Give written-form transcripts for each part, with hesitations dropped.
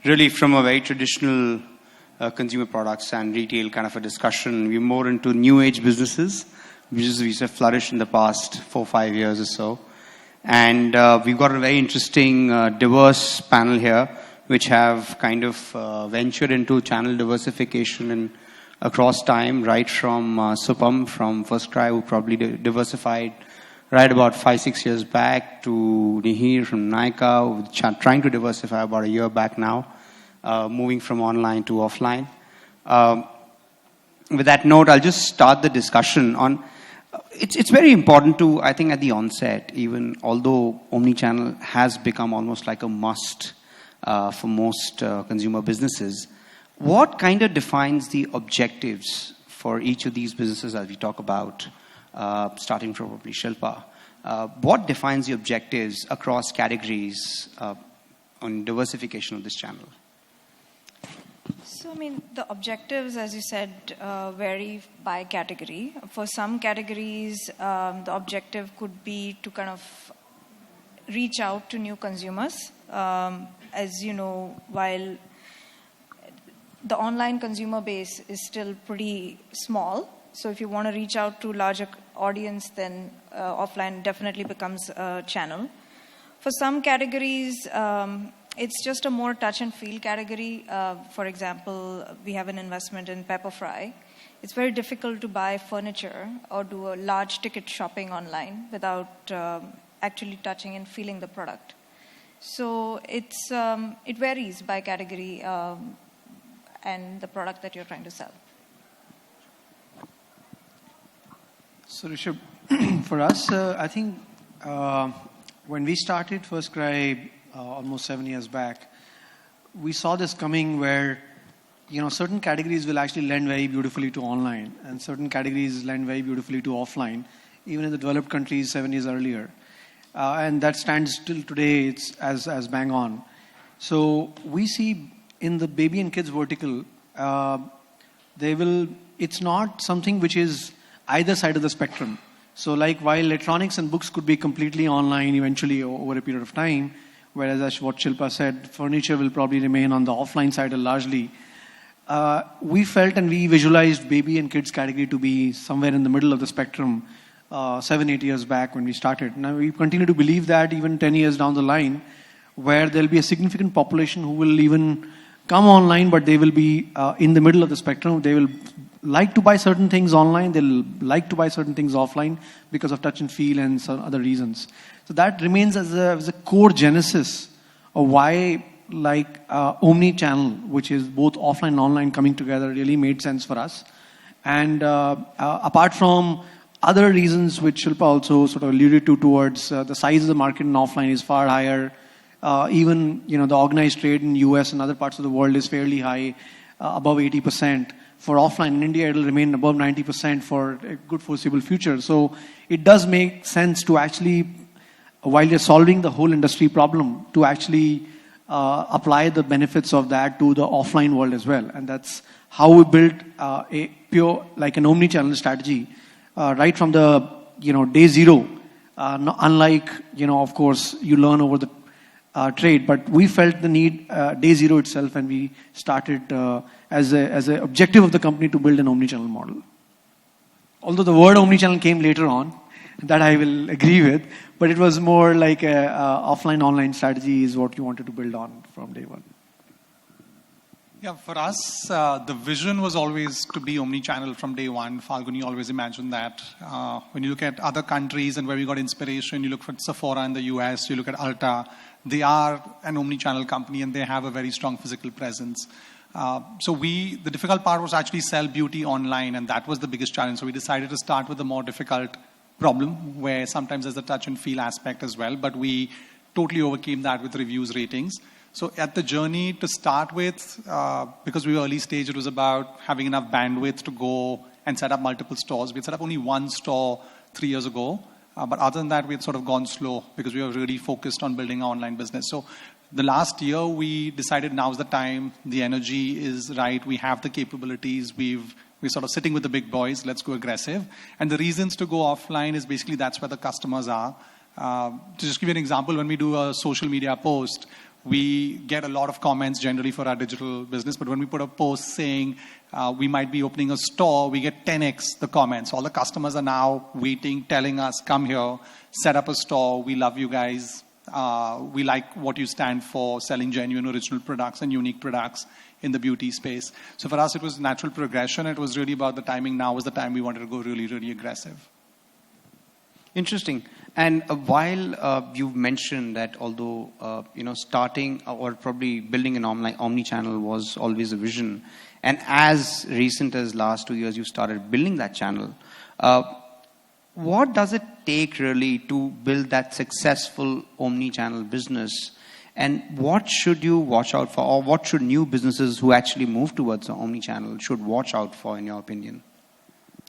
really from a very traditional consumer products and retail kind of a discussion, we're more into new age businesses, which have flourished in the past 4 or 5 years or so. And we've got a very interesting, diverse panel here, which have kind of ventured into channel diversification and across time, right from Supam from FirstCry, who probably diversified right about 5-6 years back, to Nihir from Nykaa, who trying to diversify about a year back now, moving from online to offline. With that note, I'll just start the discussion on. It's very important to, I think, at the onset, even although omnichannel has become almost like a must for most consumer businesses, what kind of defines the objectives for each of these businesses as we talk about, starting from probably Shilpa? What defines the objectives across categories on diversification of this channel? So, I mean, the objectives, as you said, vary by category. For some categories, the objective could be to kind of reach out to new consumers. As you know, while the online consumer base is still pretty small, so if you want to reach out to larger audience, then offline definitely becomes a channel. For some categories, it's just a more touch and feel category. For example, we have an investment in Pepperfry. It's very difficult to buy furniture or do a large ticket shopping online without actually touching and feeling the product. So it varies by category and the product that you're trying to sell. So Rishabh, for us, I think when we started FirstCry almost 7 years back, we saw this coming where, certain categories will actually lend very beautifully to online and certain categories lend very beautifully to offline, even in the developed countries 7 years earlier. And that stands still today, it's as bang on. So we see in the baby and kids vertical, it's not something which is either side of the spectrum. So like while electronics and books could be completely online eventually over a period of time, whereas as what Shilpa said, furniture will probably remain on the offline side largely. We felt and we visualized baby and kids category to be somewhere in the middle of the spectrum 7-8 years back when we started. Now we continue to believe that even 10 years down the line, where there'll be a significant population who will even come online, but they will be in the middle of the spectrum. They will like to buy certain things online, they'll like to buy certain things offline because of touch and feel and some other reasons. So that remains as a core genesis of why omni-channel, which is both offline and online coming together, really made sense for us. And apart from other reasons which Shilpa also sort of alluded to towards the size of the market in offline is far higher. Even the organized trade in US and other parts of the world is fairly high, above 80%. For offline in India, it will remain above 90% for a good foreseeable future. So it does make sense to actually, while you're solving the whole industry problem, to actually apply the benefits of that to the offline world as well. And that's how we built a pure, like an omni-channel strategy, right from the day zero. Unlike of course, you learn over the trade, but we felt the need day zero itself, and we started as an objective of the company to build an omni-channel model. Although the word omni-channel came later on, that I will agree with, but it was more like a offline-online strategy is what you wanted to build on from day one. Yeah, for us, the vision was always to be omni-channel from day one. Falguni always imagined that. When you look at other countries and where we got inspiration, you look for Sephora in the US, you look at Ulta, they are an omni-channel company and they have a very strong physical presence. So the difficult part was actually sell beauty online, and that was the biggest challenge. So we decided to start with the more difficult problem, where sometimes there's a touch and feel aspect as well, but we totally overcame that with reviews, ratings. So at the journey to start with, because we were early stage, it was about having enough bandwidth to go and set up multiple stores. We had set up only one store 3 years ago. But other than that, we had sort of gone slow because we were really focused on building our online business. So the last year, we decided now's the time. The energy is right. We have the capabilities. We're sort of sitting with the big boys. Let's go aggressive. And the reasons to go offline is basically that's where the customers are. To just give you an example, when we do a social media post, We get a lot of comments generally for our digital business, but when we put a post saying we might be opening a store, we get 10x the comments. All the customers are now waiting, telling us, come here, set up a store, we love you guys. We like what you stand for, selling genuine original products and unique products in the beauty space. So for us, it was natural progression. It was really about the timing. Now was the time we wanted to go really, really aggressive. Interesting. And while you've mentioned that although, starting or probably building an omni-channel was always a vision, and as recent as last 2 years, you started building that channel, what does it take really to build that successful omni-channel business? And what should you watch out for, or what should new businesses who actually move towards the omni-channel should watch out for, in your opinion?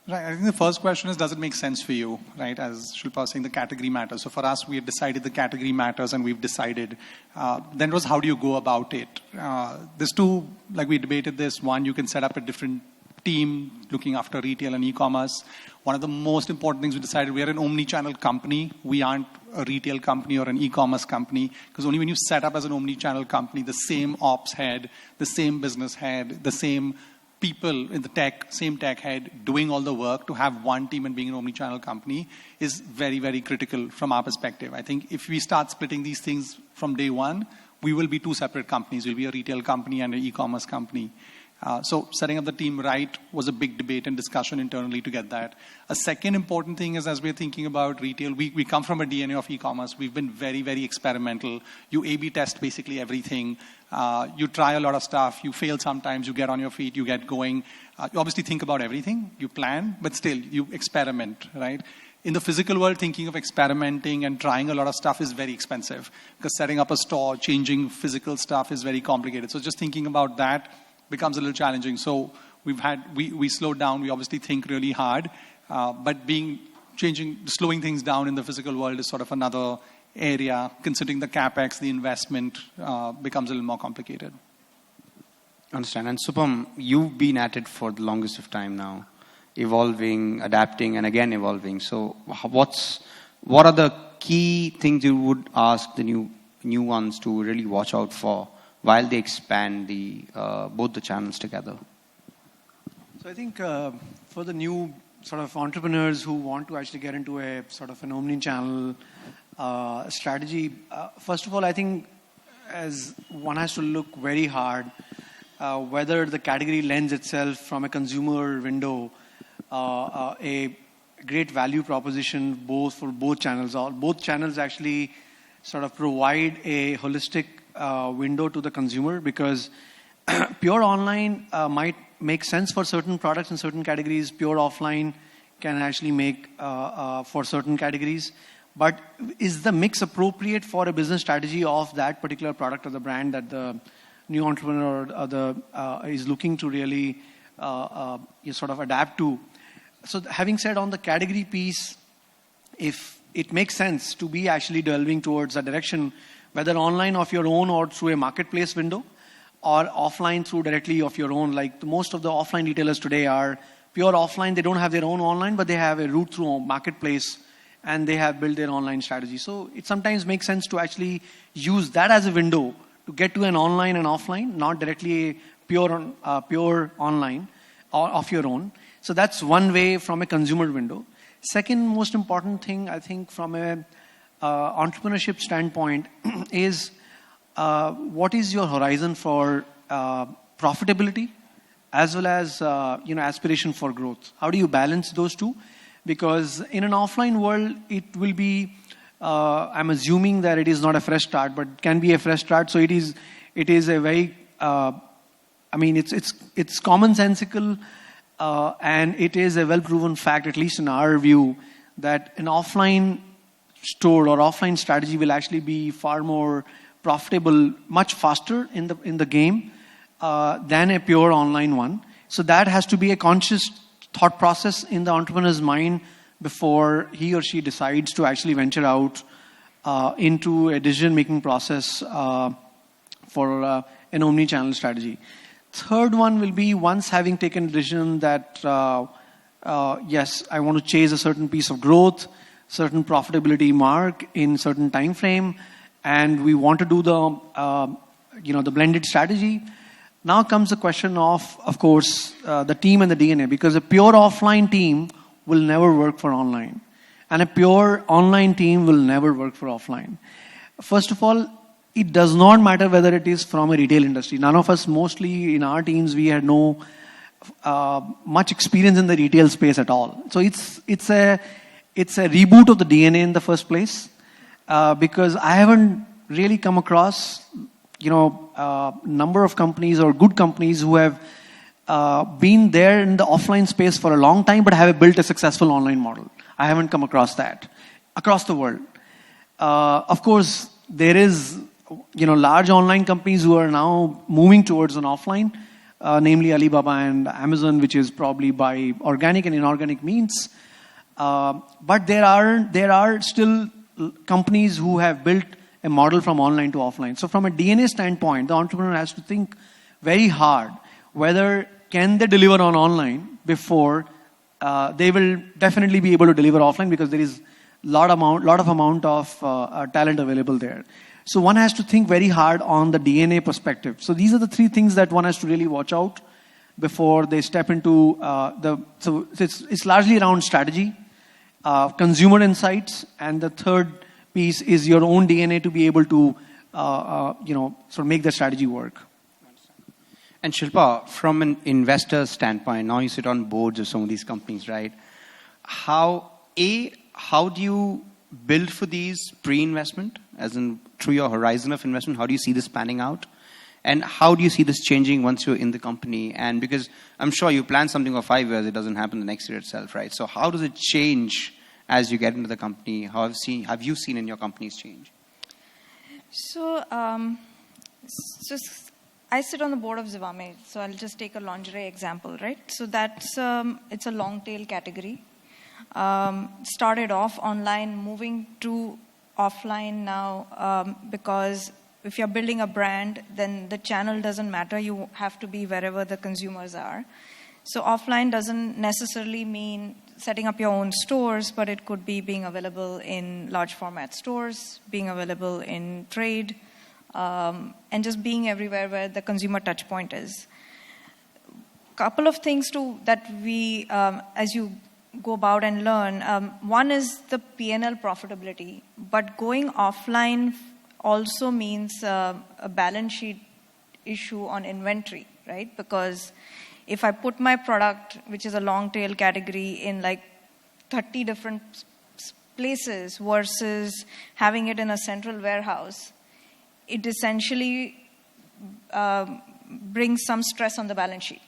Right. I think the first question is, does it make sense for you? Right. As Shilpa was saying, the category matters. So for us, we have decided the category matters, and we've decided. Then it was, how do you go about it? There's two, like we debated this. One, you can set up a different team looking after retail and e-commerce. One of the most important things we decided, we are an omni-channel company. We aren't a retail company or an e-commerce company, because only when you set up as an omni-channel company, the same ops head, the same business head, the same people in the same tech head doing all the work, to have one team and being an omni-channel company is very, very critical from our perspective. I think if we start splitting these things from day one, we will be two separate companies. We'll be a retail company and an e-commerce company. So setting up the team right was a big debate and discussion internally to get that. A second important thing is, as we're thinking about retail, we come from a DNA of e-commerce. We've been very, very experimental. You A/B test basically everything. You try a lot of stuff. You fail sometimes. You get on your feet. You get going. You obviously think about everything. You plan, but still you experiment, right? In the physical world, thinking of experimenting and trying a lot of stuff is very expensive, because setting up a store, changing physical stuff is very complicated. So just thinking about that becomes a little challenging. So we slowed down. We obviously think really hard, but slowing things down in the physical world is sort of another area. Considering the capex, the investment becomes a little more complicated. Understand. And Supam, you've been at it for the longest of time now, evolving, adapting, and again evolving. So what are the key things you would ask the new ones to really watch out for while they expand both the channels together? So I think for the new sort of entrepreneurs who want to actually get into a sort of an omni-channel strategy, first of all, I think as one has to look very hard whether the category lends itself from a consumer window a great value proposition for both channels. Both channels actually sort of provide a holistic window to the consumer, because pure online might make sense for certain products in certain categories. Pure offline can actually make for certain categories. But is the mix appropriate for a business strategy of that particular product or the brand that the new entrepreneur is looking to really sort of adapt to? So having said on the category piece, if it makes sense to be actually delving towards a direction, whether online of your own or through a marketplace window, or offline through directly of your own, like most of the offline retailers today are pure offline. They don't have their own online, but they have a route through a marketplace, and they have built their online strategy. So it sometimes makes sense to actually use that as a window to get to an online and offline, not directly pure online or of your own. So that's one way from a consumer window. Second most important thing, I think, from a entrepreneurship standpoint is what is your horizon for profitability as well as aspiration for growth? How do you balance those two? Because in an offline world, it will be I'm assuming that it is not a fresh start, but it can be a fresh start. So it is a very it's commonsensical and it is a well-proven fact, at least in our view, that an offline store or offline strategy will actually be far more profitable, much faster in the game than a pure online one. So that has to be a conscious thought process in the entrepreneur's mind before he or she decides to actually venture out into a decision-making process for an omni-channel strategy. Third one will be, once having taken a decision that yes, I want to chase a certain piece of growth, certain profitability mark in certain time frame, and we want to do the blended strategy. Now comes the question of course, the team and the DNA, because a pure offline team will never work for online, and a pure online team will never work for offline. First of all, it does not matter whether it is from a retail industry. None of us, mostly in our teams, we had no much experience in the retail space at all. So it's a reboot of the DNA in the first place, because I haven't really come across number of companies or good companies who have been there in the offline space for a long time but have built a successful online model. I haven't come across that across the world. Of course, there is large online companies who are now moving towards an offline, namely Alibaba and Amazon, which is probably by organic and inorganic means. But there are still companies who have built a model from online to offline. So from a DNA standpoint, the entrepreneur has to think very hard whether can they deliver on online before they will definitely be able to deliver offline, because there is lot of amount of talent available there. So one has to think very hard on the DNA perspective. So these are the three things that one has to really watch out before they step into So it's largely around strategy, consumer insights, and the third piece is your own DNA to be able to sort of make the strategy work. And Shilpa, from an investor standpoint, now you sit on boards of some of these companies, right? How do you build for these pre-investment, as in through your horizon of investment? How do you see this panning out? And how do you see this changing once you're in the company? And because I'm sure you plan something for 5 years, it doesn't happen the next year itself, right? So how does it change as you get into the company? How have you seen in your companies change? So I sit on the board of Zivame, so I'll just take a lingerie example, right? So that's it's a long tail category. Started off online, moving to offline now, because if you're building a brand, then the channel doesn't matter. You have to be wherever the consumers are. So offline doesn't necessarily mean setting up your own stores, but it could be being available in large format stores, being available in trade, and just being everywhere where the consumer touch point is. Couple of things that we, as you go about and learn, one is the P&L profitability, but going offline also means a balance sheet issue on inventory, right? Because if I put my product, which is a long tail category, in like 30 different places versus having it in a central warehouse, it essentially brings some stress on the balance sheet.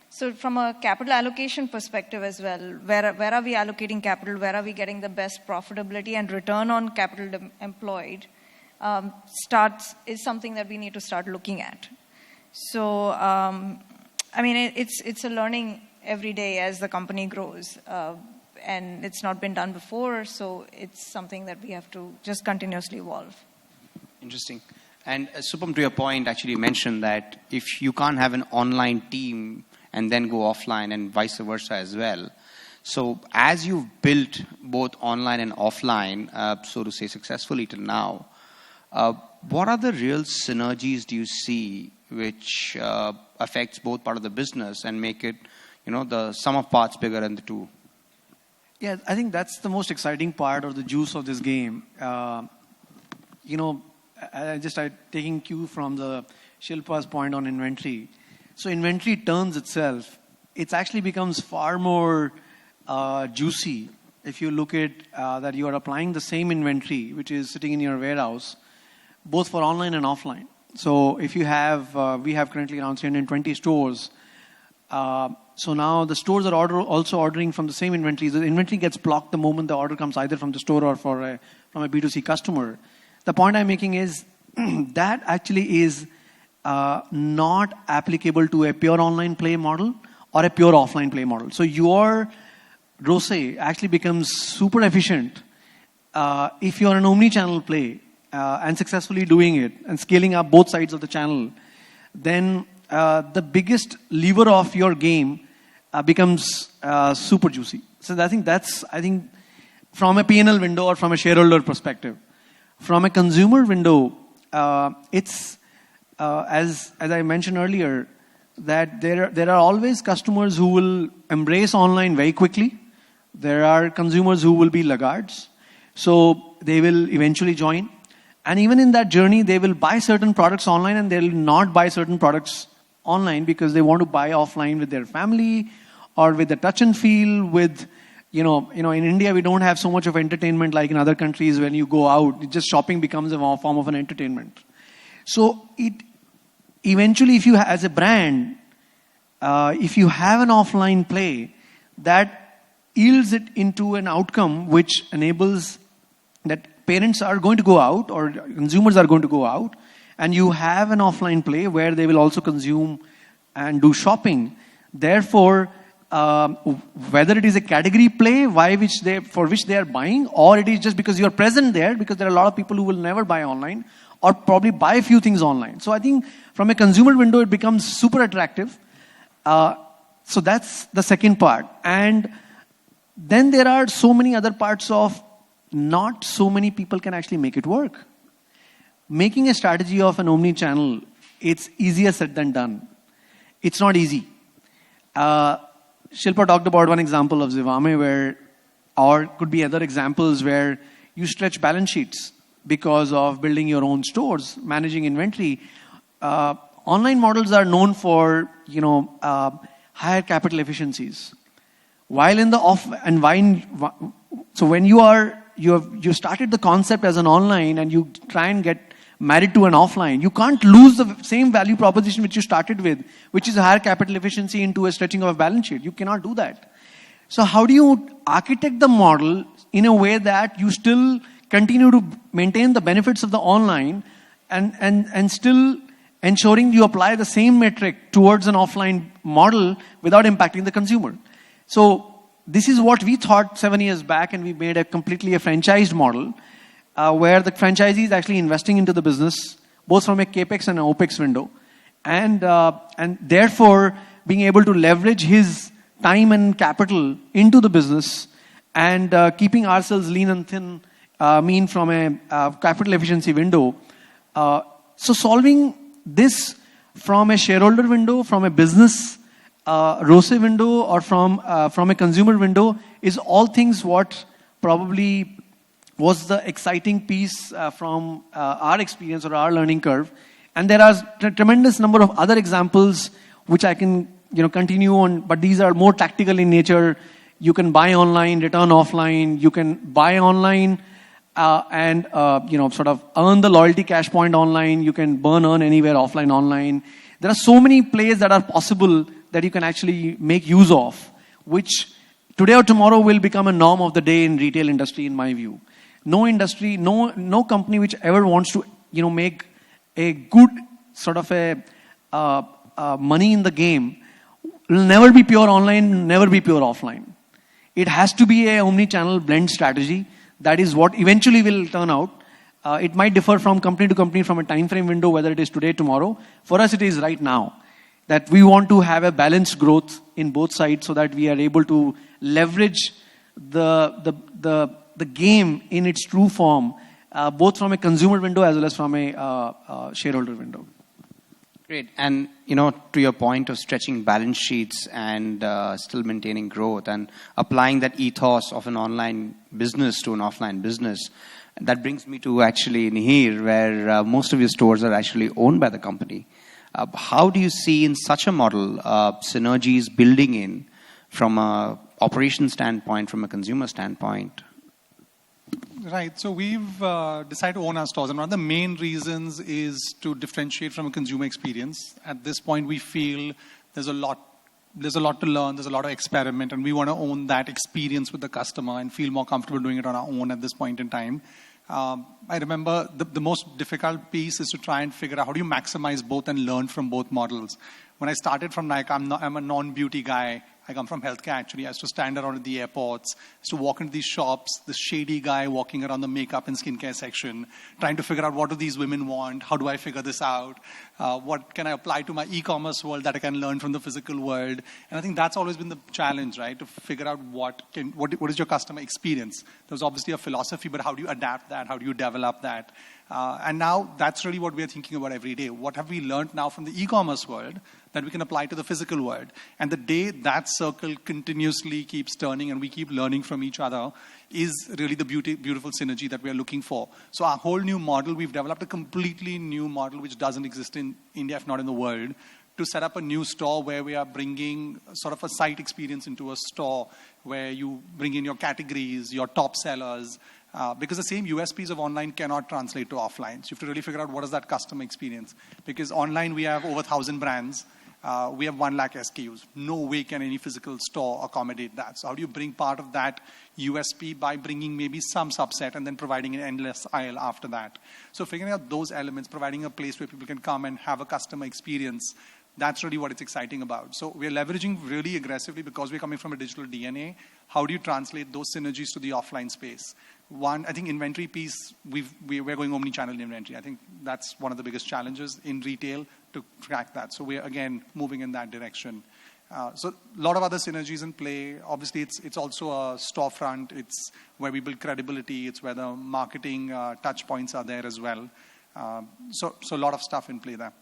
So from a capital allocation perspective as well, where are we allocating capital? Where are we getting the best profitability and return on capital employed? Is something that we need to start looking at. So, I mean, it's a learning every day as the company grows, and it's not been done before, so it's something that we have to just continuously evolve. Interesting. And Supam, to your point, actually mentioned that if you can't have an online team and then go offline and vice versa as well. So as you've built both online and offline, so to say, successfully till now, what are the real synergies do you see which affects both part of the business and make it, the sum of parts bigger than the two? Yeah, I think that's the most exciting part or the juice of this game. Taking cue from the Shilpa's point on inventory. So inventory turns itself. It actually becomes far more juicy if you look at that you are applying the same inventory which is sitting in your warehouse, both for online and offline. So if you have, we have currently around 320 stores. So now the stores are also ordering from the same inventory. The inventory gets blocked the moment the order comes either from the store or from a B2C customer. The point I'm making is that actually is not applicable to a pure online play model or a pure offline play model. So your ROCE actually becomes super efficient if you're an omni-channel play and successfully doing it and scaling up both sides of the channel. Then the biggest lever of your game becomes super juicy. So I think from a P&L window or from a shareholder perspective. From a consumer window, it's as I mentioned earlier, that there are always customers who will embrace online very quickly. There are consumers who will be laggards, so they will eventually join. And even in that journey, they will buy certain products online and they will not buy certain products online because they want to buy offline with their family or with the touch and feel. With in India we don't have so much of entertainment like in other countries. When you go out, just shopping becomes a form of an entertainment. So it eventually, if you as a brand, if you have an offline play, that yields it into an outcome which enables that parents are going to go out or consumers are going to go out, and you have an offline play where they will also consume and do shopping. Therefore, whether it is a category play for which they are buying, or it is just because you are present there, because there are a lot of people who will never buy online or probably buy a few things online. So I think from a consumer window, it becomes super attractive. So that's the second part. And then there are so many other parts of not so many people can actually make it work. Making a strategy of an omni-channel, it's easier said than done. It's not easy. Shilpa talked about one example of Zivame or could be other examples where you stretch balance sheets because of building your own stores, managing inventory. Online models are known for, higher capital efficiencies. While in the so when you started the concept as an online and you try and get married to an offline, you can't lose the same value proposition which you started with, which is a higher capital efficiency, into a stretching of a balance sheet. You cannot do that. So how do you architect the model in a way that you still continue to maintain the benefits of the online and still ensuring you apply the same metric towards an offline model without impacting the consumer? So this is what we thought 7 years back, and we made a completely franchised model where the franchisee is actually investing into the business, both from a capex and an opex window, and therefore being able to leverage his time and capital into the business, and keeping ourselves lean and thin, mean from a capital efficiency window. So solving this from a shareholder window, from a business ROCE window, or from a consumer window is all things what probably was the exciting piece from our experience or our learning curve. And there are tremendous number of other examples which I can continue on, but these are more tactical in nature. You can buy online, return offline. You can buy online and sort of earn the loyalty cash point online. You can earn anywhere offline online. There are so many plays that are possible that you can actually make use of, which today or tomorrow will become a norm of the day in retail industry, in my view. No industry, no company which ever wants to make a good sort of a money in the game will never be pure online, never be pure offline. It has to be a omni-channel blend strategy. That is what eventually will turn out. It might differ from company to company from a time frame window, whether it is today, tomorrow. For us, it is right now. That we want to have a balanced growth in both sides so that we are able to leverage the game in its true form, both from a consumer window as well as from a shareholder window. Great. And, to your point of stretching balance sheets and still maintaining growth and applying that ethos of an online business to an offline business, that brings me to actually Nihir, where most of your stores are actually owned by the company. How do you see in such a model synergies building in from an operation standpoint, from a consumer standpoint? Right. So we've decided to own our stores. And one of the main reasons is to differentiate from a consumer experience. At this point, we feel there's a lot to learn, there's a lot of experiment, and we want to own that experience with the customer and feel more comfortable doing it on our own at this point in time. I remember the most difficult piece is to try and figure out how do you maximize both and learn from both models. When I started from Nike, I'm a non-beauty guy. I come from healthcare actually. I used to stand around at the airports, I used to walk into these shops, the shady guy walking around the makeup and skincare section, trying to figure out what do these women want, how do I figure this out, what can I apply to my e-commerce world that I can learn from the physical world. And I think that's always been the challenge, right? To figure out what is your customer experience. There's obviously a philosophy, but how do you adapt that? How do you develop that? And now that's really what we're thinking about every day. What have we learned now from the e-commerce world that we can apply to the physical world? And the day that circle continuously keeps turning and we keep learning from each other is really the beautiful synergy that we're looking for. So our whole new model, we've developed a completely new model which doesn't exist in India, if not in the world, to set up a new store where we are bringing sort of a site experience into a store where you bring in your categories, your top sellers, because the same USPs of online cannot translate to offline. So you have to really figure out what is that customer experience. Because online we have over 1,000 brands. We have 1 lakh SKUs. No way can any physical store accommodate that. So how do you bring part of that USP by bringing maybe some subset and then providing an endless aisle after that? So figuring out those elements, providing a place where people can come and have a customer experience, that's really what it's exciting about. So we're leveraging really aggressively because we're coming from a digital DNA. How do you translate those synergies to the offline space? One, I think inventory piece, we're going omni-channel inventory. I think that's one of the biggest challenges in retail to track that. So we're, again, moving in that direction. So a lot of other synergies in play. Obviously, it's also a storefront. It's where we build credibility. It's where the marketing touch points are there as well. So a lot of stuff in play there.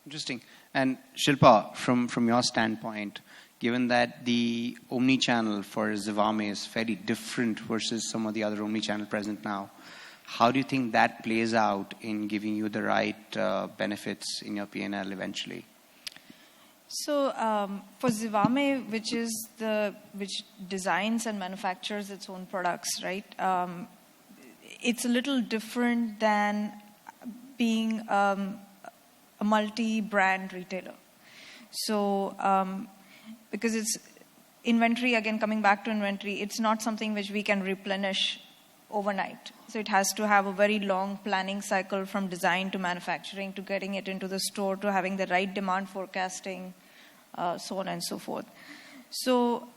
Interesting. And Shilpa, from your standpoint, given that the omni-channel for Zivame is fairly different versus some of the other omni-channel present now, how do you think that plays out in giving you the right benefits in your P&L eventually? So for Zivame, which designs and manufactures its own products, right? It's a little different than being a multi-brand retailer. So because it's inventory, again, coming back to inventory, it's not something which we can replenish overnight. So it has to have a very long planning cycle from design to manufacturing to getting it into the store to having the right demand forecasting, so on and so forth. So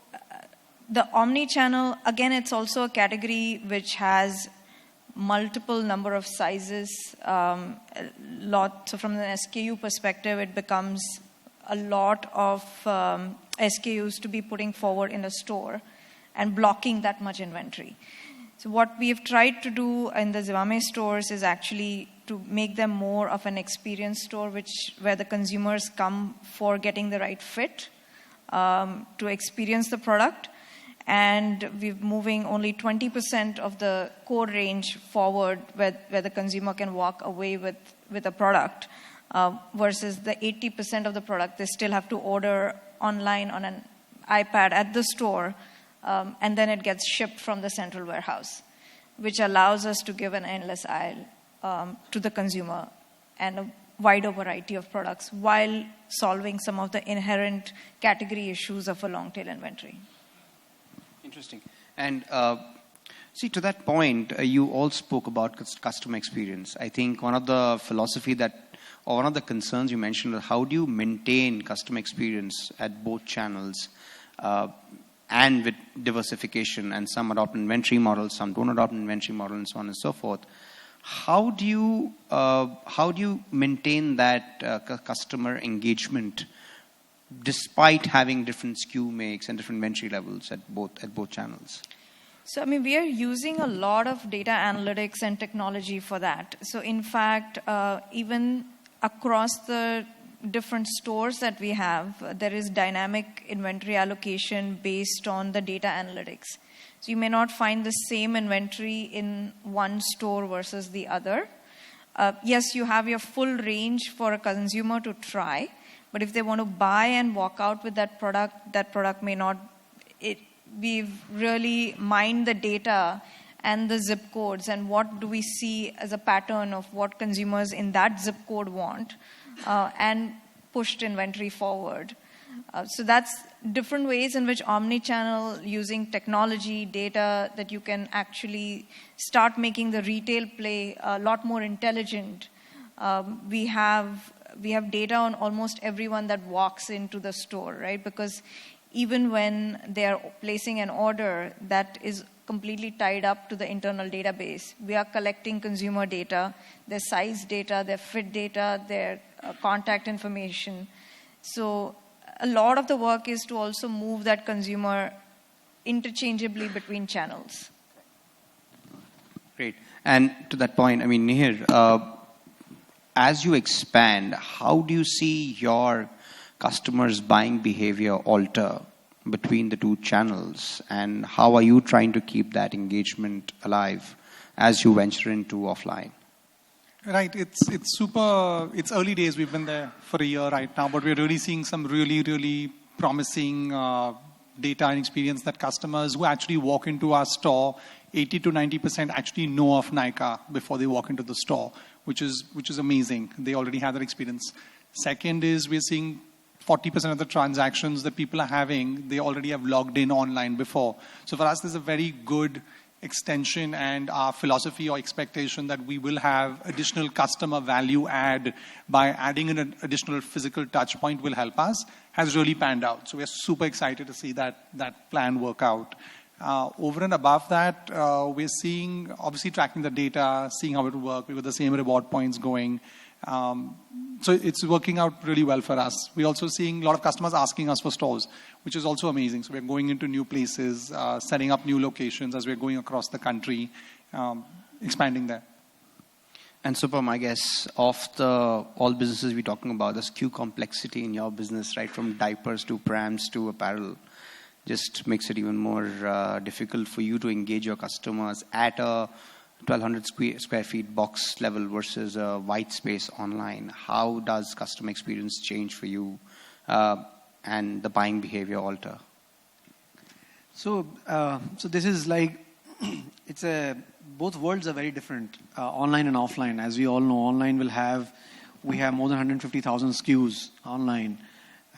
the omni-channel, again, it's also a category which has multiple number of sizes. So from an SKU perspective, it becomes a lot of SKUs to be putting forward in a store and blocking that much inventory. So what we have tried to do in the Zivame stores is actually to make them more of an experience store, where the consumers come for getting the right fit, to experience the product. And we're moving only 20% of the core range forward where the consumer can walk away with a product, versus the 80% of the product they still have to order online on an iPad at the store, and then it gets shipped from the central warehouse, which allows us to give an endless aisle to the consumer and a wider variety of products while solving some of the inherent category issues of a long tail inventory. Interesting. And see, to that point, you all spoke about customer experience. I think one of the one of the concerns you mentioned was how do you maintain customer experience at both channels, and with diversification, and some adopt inventory models, some don't adopt inventory model, and so on and so forth. How do you maintain that customer engagement despite having different SKU makes and different inventory levels at both channels? So, I mean, we are using a lot of data analytics and technology for that. So, in fact, even across the different stores that we have, there is dynamic inventory allocation based on the data analytics. So, you may not find the same inventory in one store versus the other. Yes, you have your full range for a consumer to try, but if they want to buy and walk out with that product may not. We've really mined the data and the zip codes and what do we see as a pattern of what consumers in that zip code want, and pushed inventory forward. So that's different ways in which omni-channel, using technology, data, that you can actually start making the retail play a lot more intelligent. We have data on almost everyone that walks into the store, right? Because even when they are placing an order that is completely tied up to the internal database. We are collecting consumer data, their size data, their fit data, their contact information. So a lot of the work is to also move that consumer interchangeably between channels. Great. And to that point, I mean, Nihir, as you expand, how do you see your customers' buying behavior alter between the two channels, and how are you trying to keep that engagement alive as you venture into offline? Right, it's early days. We've been there for a year right now, but we're really seeing some really promising data and experience that customers who actually walk into our store, 80 to 90% actually know of Nykaa before they walk into the store, which is amazing. They already have that experience. Second is we're seeing 40% of the transactions that people are having, they already have logged in online before. So for us, there's a very good extension, and our philosophy or expectation that we will have additional customer value add by adding an additional physical touch point will help us, has really panned out. So we're super excited to see that plan work out. Over and above that, we're seeing, obviously tracking the data, seeing how it will work. We got the same reward points going. So it's working out really well for us. We're also seeing a lot of customers asking us for stores, which is also amazing. So we're going into new places, setting up new locations as we're going across the country, expanding there. And Supam, I guess, of all businesses we're talking about, the SKU complexity in your business, right, from diapers to prams to apparel, just makes it even more difficult for you to engage your customers at a 1,200 square feet box level versus a white space online. How does customer experience change for you and the buying behavior alter? So this is like, both worlds are very different, online and offline. As we all know, online we have more than 150,000 SKUs online.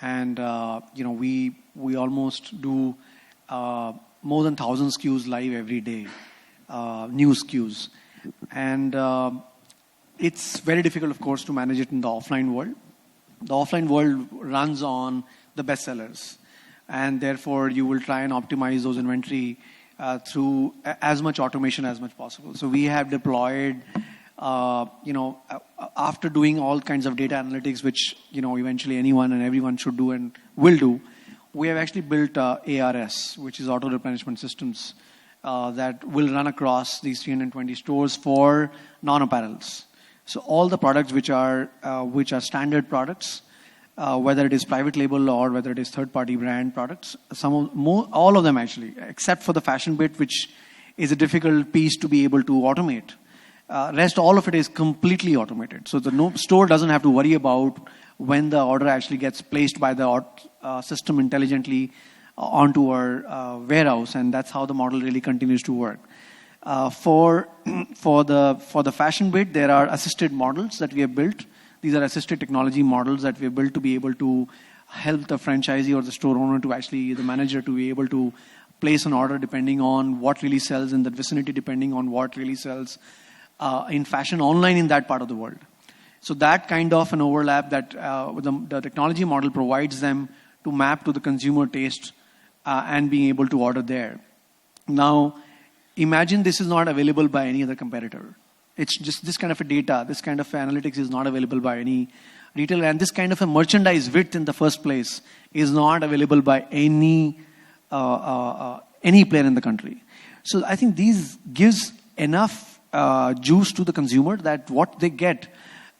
And, we almost do more than 1,000 SKUs live every day. New SKUs. And it's very difficult, of course, to manage it in the offline world. The offline world runs on the bestsellers. And therefore, you will try and optimize those inventory through as much automation as much possible. So we have deployed, after doing all kinds of data analytics, which, eventually anyone and everyone should do and will do, we have actually built ARS, which is auto replenishment systems, that will run across these 320 stores for non-apparels. So all the products which are standard products, whether it is private label or whether it is third-party brand products, all of them actually, except for the fashion bit, which is a difficult piece to be able to automate. Rest, all of it is completely automated. So the store doesn't have to worry about when the order actually gets placed by the system intelligently onto our warehouse, and that's how the model really continues to work. For the fashion bit, there are assisted models that we have built. These are assisted technology models that we have built to be able to help the franchisee or the store owner to actually, the manager, to be able to place an order depending on what really sells in that vicinity, depending on what really sells in fashion online in that part of the world. So that kind of an overlap that the technology model provides them to map to the consumer taste and being able to order there. Now, imagine this is not available by any other competitor. It's just this kind of a data, this kind of analytics is not available by any retailer, and this kind of a merchandise width in the first place is not available by any player in the country. So I think these gives enough juice to the consumer that what they get,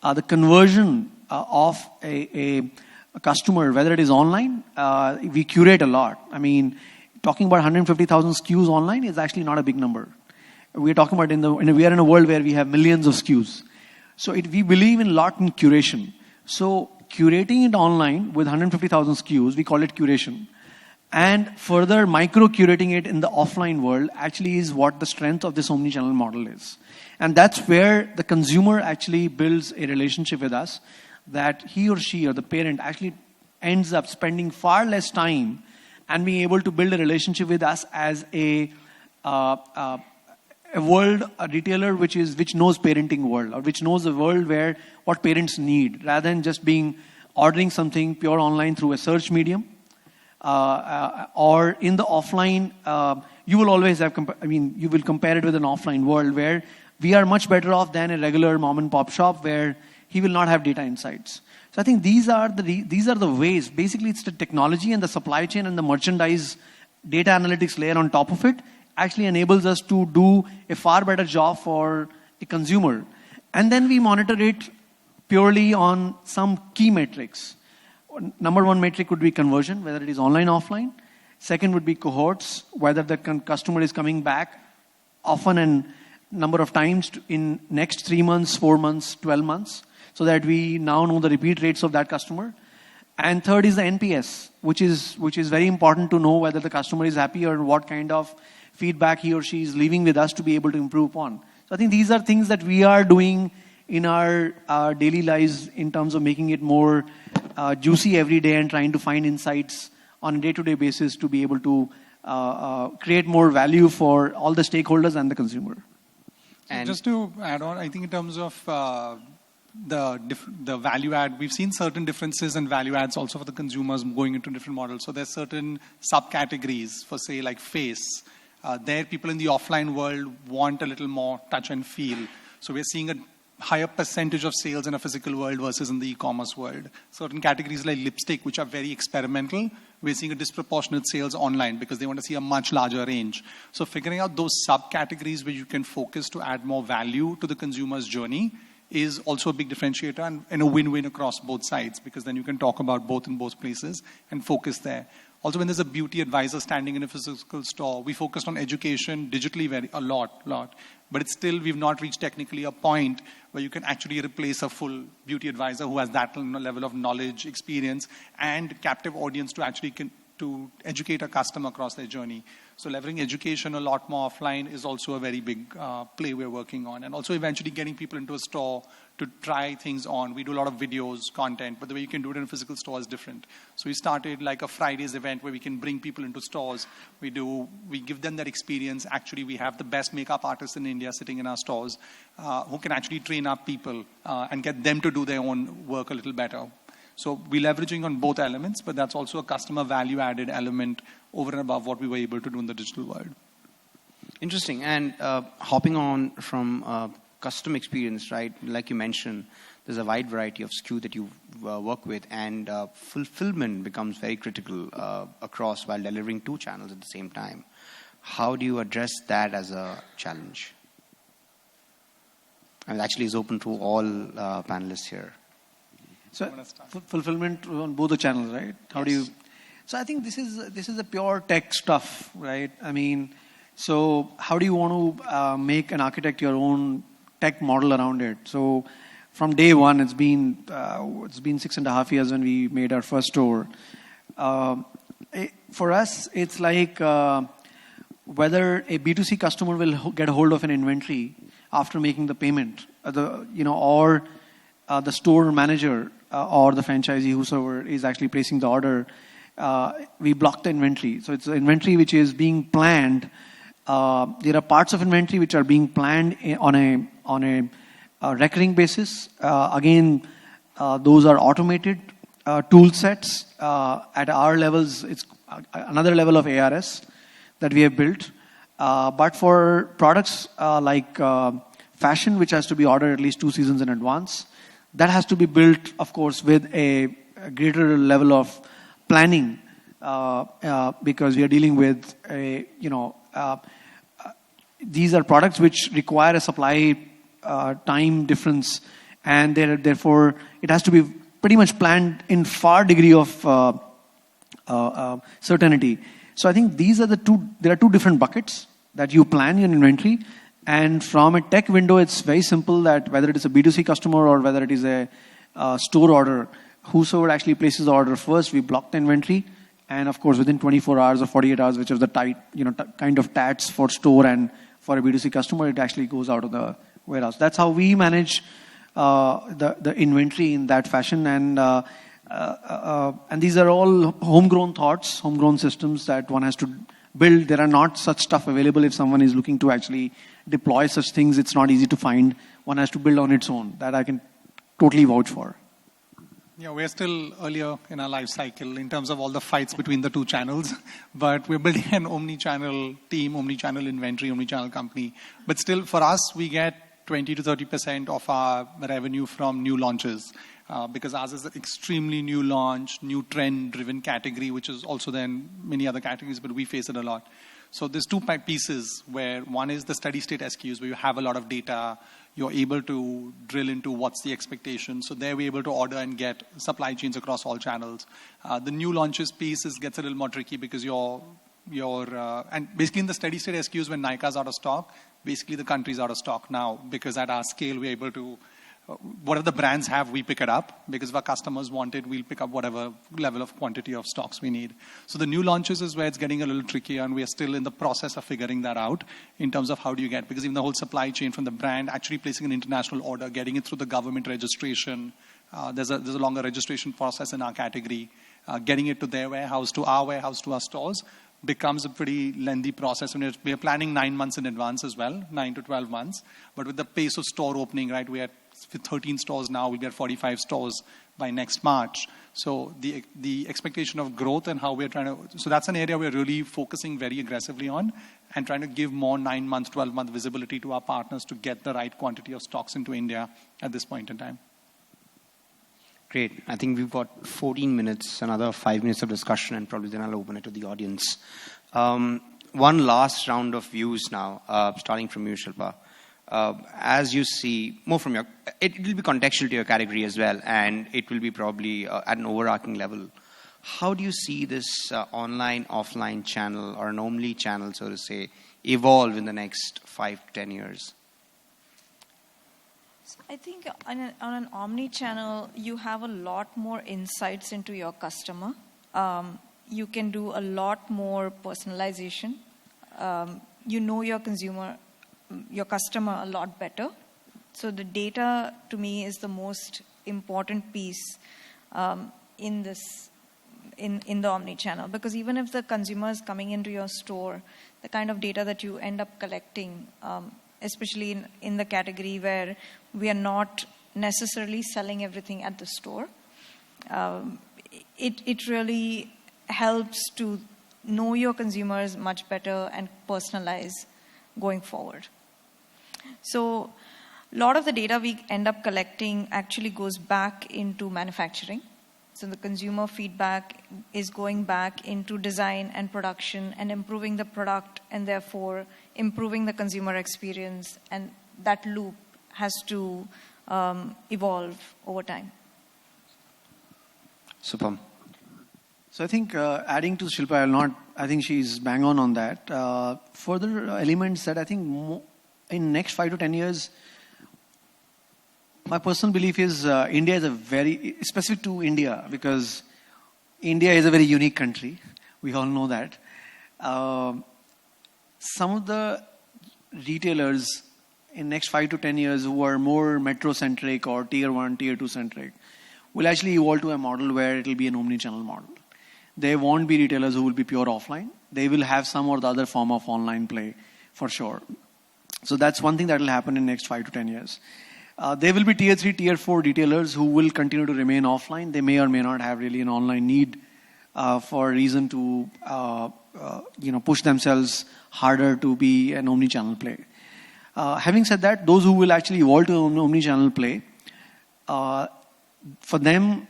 the conversion of a customer, whether it is online, we curate a lot. I mean, talking about 150,000 SKUs online is actually not a big number. We're talking about we are in a world where we have millions of SKUs. So we believe in curation. So curating it online with 150,000 SKUs, we call it curation. And further micro-curating it in the offline world actually is what the strength of this omni-channel model is. And that's where the consumer actually builds a relationship with us, that he or she or the parent actually ends up spending far less time and being able to build a relationship with us as a retailer which knows parenting world, or which knows the world where what parents need, rather than just ordering something pure online through a search medium. or in the offline, you will always have, you will compare it with an offline world where we are much better off than a regular mom and pop shop where he will not have data insights. So I think these are the ways. Basically, it's the technology and the supply chain and the merchandise data analytics layer on top of it actually enables us to do a far better job for the consumer. And then we monitor it purely on some key metrics. Number one metric would be conversion, whether it is online, offline. Second would be cohorts, whether the customer is coming back often and number of times in next 3 months, 4 months, 12 months, so that we now know the repeat rates of that customer. And third is the NPS, which is very important to know whether the customer is happy or what kind of feedback he or she is leaving with us to be able to improve upon. So I think these are things that we are doing in our daily lives in terms of making it more juicy every day and trying to find insights on a day-to-day basis to be able to create more value for all the stakeholders and the consumer. And just to add on, I think in terms of the value add, we've seen certain differences in value adds also for the consumers going into different models. So there's certain subcategories for, say, like face. There, people in the offline world want a little more touch and feel. So we're seeing a higher percentage of sales in a physical world versus in the e-commerce world. Certain categories like lipstick, which are very experimental, we're seeing a disproportionate sales online because they want to see a much larger range. So figuring out those subcategories where you can focus to add more value to the consumer's journey is also a big differentiator and a win-win across both sides, because then you can talk about both in both places and focus there. Also, when there's a beauty advisor standing in a physical store, we focused on education digitally a lot. But it's still, we've not reached technically a point where you can actually replace a full beauty advisor who has that level of knowledge, experience, and captive audience to actually to educate a customer across their journey. So leveraging education a lot more offline is also a very big play we're working on. And also eventually getting people into a store to try things on. We do a lot of videos, content, but the way you can do it in a physical store is different. So we started like a Fridays event where we can bring people into stores. We give them that experience. Actually, we have the best makeup artists in India sitting in our stores who can actually train up people and get them to do their own work a little better. So we're leveraging on both elements, but that's also a customer value added element over and above what we were able to do in the digital world. Interesting. And hopping on from custom experience, right? Like you mentioned, there's a wide variety of SKU that you work with, and fulfillment becomes very critical across while delivering 2 channels at the same time. How do you address that as a challenge? And it actually is open to all panelists here. So fulfillment on both the channels, right? How do you? So I think this is a pure tech stuff, right? I mean, so how do you want to make and architect your own tech model around it? So from day one, it's been 6.5 years when we made our first store. For us, it's like whether a B2C customer will get a hold of an inventory after making the payment, or the store manager or the franchisee, whosoever is actually placing the order, we block the inventory. So it's an inventory which is being planned. There are parts of inventory which are being planned on a recurring basis. Again, those are automated tool sets. At our levels, it's another level of ARS that we have built. But for products like fashion, which has to be ordered at least 2 seasons in advance, that has to be built, of course, with a greater level of planning because we are dealing with these are products which require a supply time difference, and therefore it has to be pretty much planned in far degree of certainty. So I think there are 2 different buckets that you plan your inventory. And from a tech window, it's very simple that whether it is a B2C customer or whether it is a store order, whosoever actually places the order first, we block the inventory. And of course, within 24 hours or 48 hours, which is the kind of TATs for store and for a B2C customer, it actually goes out of the warehouse. That's how we manage the inventory in that fashion. And these are all homegrown thoughts, homegrown systems that one has to build. There are not such stuff available if someone is looking to actually deploy such things. It's not easy to find. One has to build on its own. That I can totally vouch for. Yeah, we're still earlier in our life cycle in terms of all the fights between the two channels, but we're building an omni-channel team, omni-channel inventory, omni-channel company. But still, for us, we get 20 to 30% of our revenue from new launches. Because ours is an extremely new launch, new trend-driven category, which is also then many other categories, but we face it a lot. So there's two pieces where one is the steady state SKUs, where you have a lot of data, you're able to drill into what's the expectation. So there we're able to order and get supply chains across all channels. The new launches piece gets a little more tricky because and basically in the steady state SKUs, when Nykaa's out of stock, basically the country's out of stock now, because at our scale we're able to whatever the brands have, we pick it up, because if our customers want it, we'll pick up whatever level of quantity of stocks we need. So the new launches is where it's getting a little trickier, and we are still in the process of figuring that out in terms of how do you get, because even the whole supply chain from the brand actually placing an international order, getting it through the government registration, there's a longer registration process in our category, getting it to their warehouse, to our warehouse, to our stores, becomes a pretty lengthy process. And we are planning 9 months in advance as well, 9 to 12 months. But with the pace of store opening, right, we are with 13 stores now, we'll be at 45 stores by next March. So the expectation of growth and how we're trying to, so that's an area we're really focusing very aggressively on and trying to give more 9 months, 12-month visibility to our partners to get the right quantity of stocks into India at this point in time. Great. I think we've got 14 minutes, another 5 minutes of discussion, and probably then I'll open it to the audience. One last round of views now, starting from you, Shilpa. As you see, more from it will be contextual to your category as well, and it will be probably at an overarching level. How do you see this online, offline channel, or an omni-channel, so to say, evolve in the next 5 to 10 years? So I think on an omni-channel, you have a lot more insights into your customer. You can do a lot more personalization. You know your customer a lot better. So the data, to me, is the most important piece in the omni-channel. Because even if the consumer is coming into your store, the kind of data that you end up collecting, especially in the category where we are not necessarily selling everything at the store, it really helps to know your consumers much better and personalize going forward. So a lot of the data we end up collecting actually goes back into manufacturing. So the consumer feedback is going back into design and production and improving the product, and therefore improving the consumer experience, and that loop has to evolve over time. Super. So I think adding to Shilpa, I think she's bang on that. Further elements that I think in next 5 to 10 years, my personal belief is India is a very, specific to India, because India is a very unique country. We all know that. Some of the retailers in next 5 to 10 years who are more metro-centric or tier 1, tier 2 centric will actually evolve to a model where it will be an omni-channel model. They won't be retailers who will be pure offline. They will have some or the other form of online play for sure. So that's one thing that will happen in next 5 to 10 years. There will be tier 3, tier 4 retailers who will continue to remain offline. They may or may not have really an online need for a reason to push themselves harder to be an omni-channel play. Having said that, those who will actually evolve to an omni-channel play, for them,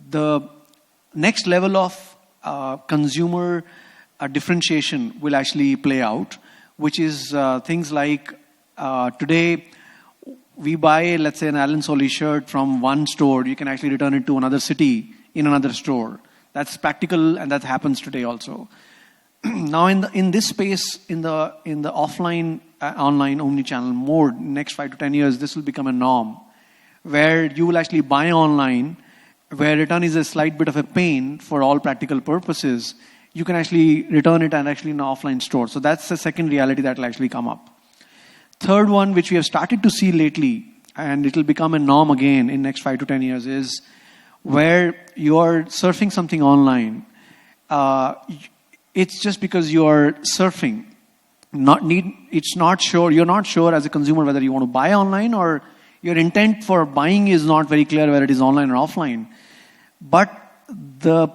the next level of consumer differentiation will actually play out, which is things like today we buy, let's say, an Allen Solly shirt from one store. You can actually return it to another city in another store. That's practical, and that happens today also. Now, in this space, in the offline, online, omni-channel mode, next 5 to 10 years, this will become a norm, where you will actually buy online, where return is a slight bit of a pain for all practical purposes. You can actually return it and actually in an offline store. So that's the second reality that will actually come up. Third one, which we have started to see lately, and it will become a norm again in next 5 to 10 years, is where you're surfing something online. It's just because you're surfing. You're not sure as a consumer whether you want to buy online or your intent for buying is not very clear whether it is online or offline. But the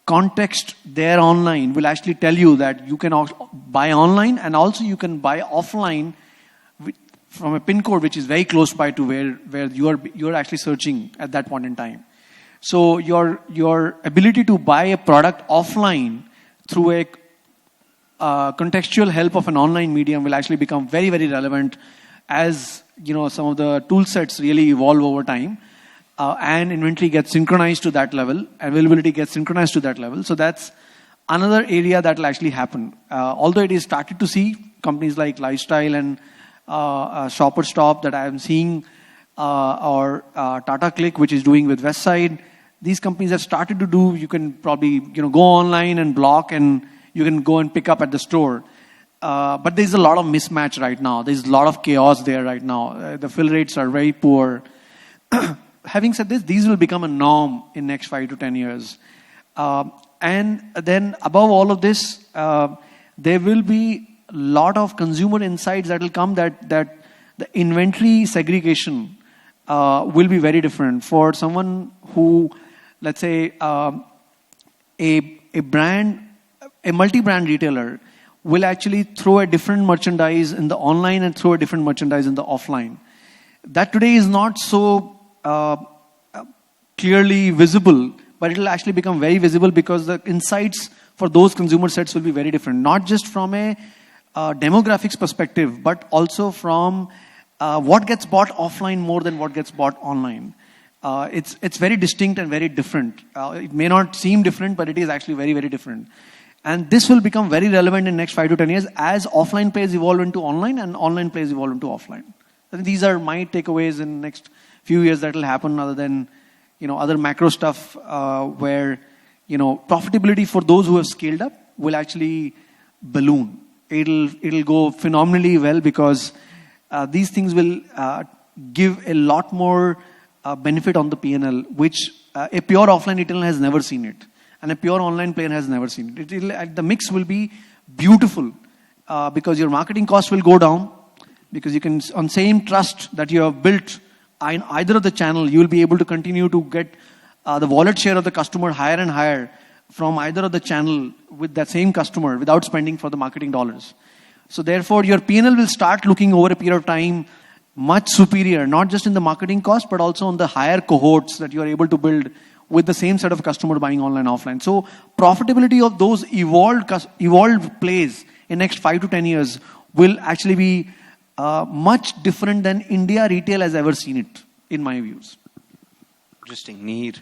context there online will actually tell you that you can buy online and also you can buy offline from a pin code which is very close by to where you're actually searching at that point in time. So your ability to buy a product offline through a contextual help of an online medium will actually become very, very relevant as some of the tool sets really evolve over time. And inventory gets synchronized to that level, availability gets synchronized to that level. So that's another area that will actually happen. Although it is started to see companies like Lifestyle and Shopper Stop that I am seeing, or Tata Click, which is doing with Westside, these companies have started to do. You can probably go online and block, and you can go and pick up at the store. But there's a lot of mismatch right now. There's a lot of chaos there right now. The fill rates are very poor. Having said this, these will become a norm in next 5 to 10 years. And then above all of this, there will be a lot of consumer insights that will come that the inventory segregation will be very different. For someone who, let's say, a multi-brand retailer will actually throw a different merchandise in the online and throw a different merchandise in the offline. That today is not so clearly visible, but it will actually become very visible because the insights for those consumer sets will be very different, not just from a demographics perspective, but also from what gets bought offline more than what gets bought online. It's very distinct and very different. It may not seem different, but it is actually very, very different. And this will become very relevant in the next 5 to 10 years as offline plays evolve into online and online plays evolve into offline. I think these are my takeaways in the next few years that will happen, other than other macro stuff where profitability for those who have scaled up will actually balloon. It'll go phenomenally well because these things will give a lot more benefit on the P&L, which a pure offline retailer has never seen it, and a pure online player has never seen it. The mix will be beautiful because your marketing costs will go down, because you can, on same trust that you have built in either of the channel, you will be able to continue to get the wallet share of the customer higher and higher from either of the channel with that same customer without spending for the marketing dollars. So therefore, your P&L will start looking over a period of time much superior, not just in the marketing cost, but also on the higher cohorts that you are able to build with the same set of customer buying online, offline. So profitability of those evolved plays in next 5 to 10 years will actually be much different than India retail has ever seen it, in my views. Interesting. Nihir.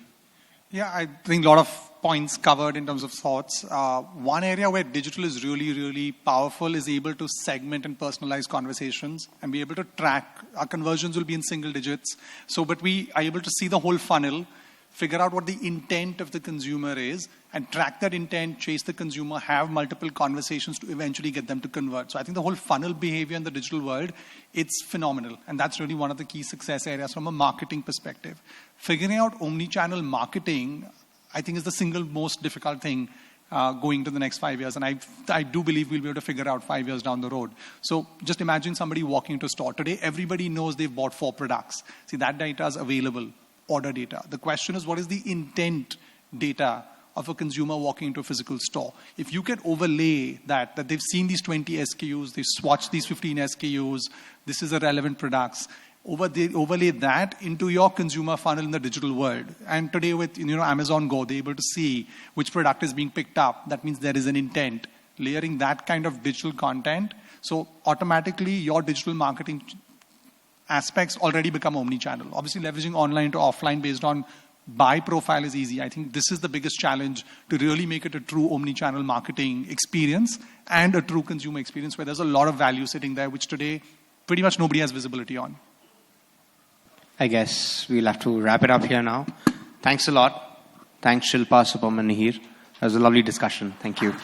Yeah, I think a lot of points covered in terms of thoughts. One area where digital is really, really powerful is able to segment and personalize conversations and be able to track. Our conversions will be in single digits. But we are able to see the whole funnel, figure out what the intent of the consumer is, and track that intent, chase the consumer, have multiple conversations to eventually get them to convert. So I think the whole funnel behavior in the digital world, it's phenomenal. And that's really one of the key success areas from a marketing perspective. Figuring out omni-channel marketing, I think, is the single most difficult thing going to the next 5 years. And I do believe we'll be able to figure out 5 years down the road. So just imagine somebody walking into a store. Today, everybody knows they've bought 4 products. See, that data is available, order data. The question is, what is the intent data of a consumer walking into a physical store? If you can overlay that they've seen these 20 SKUs, they've swatched these 15 SKUs, this is the relevant products, overlay that into your consumer funnel in the digital world. And today with Amazon Go, they're able to see which product is being picked up. That means there is an intent. Layering that kind of digital content, so automatically your digital marketing aspects already become omni-channel. Obviously, leveraging online to offline based on buy profile is easy. I think this is the biggest challenge to really make it a true omni-channel marketing experience and a true consumer experience where there's a lot of value sitting there, which today pretty much nobody has visibility on. I guess we'll have to wrap it up here now. Thanks a lot. Thanks, Shilpa, Supam, and Nihir. That was a lovely discussion. Thank you.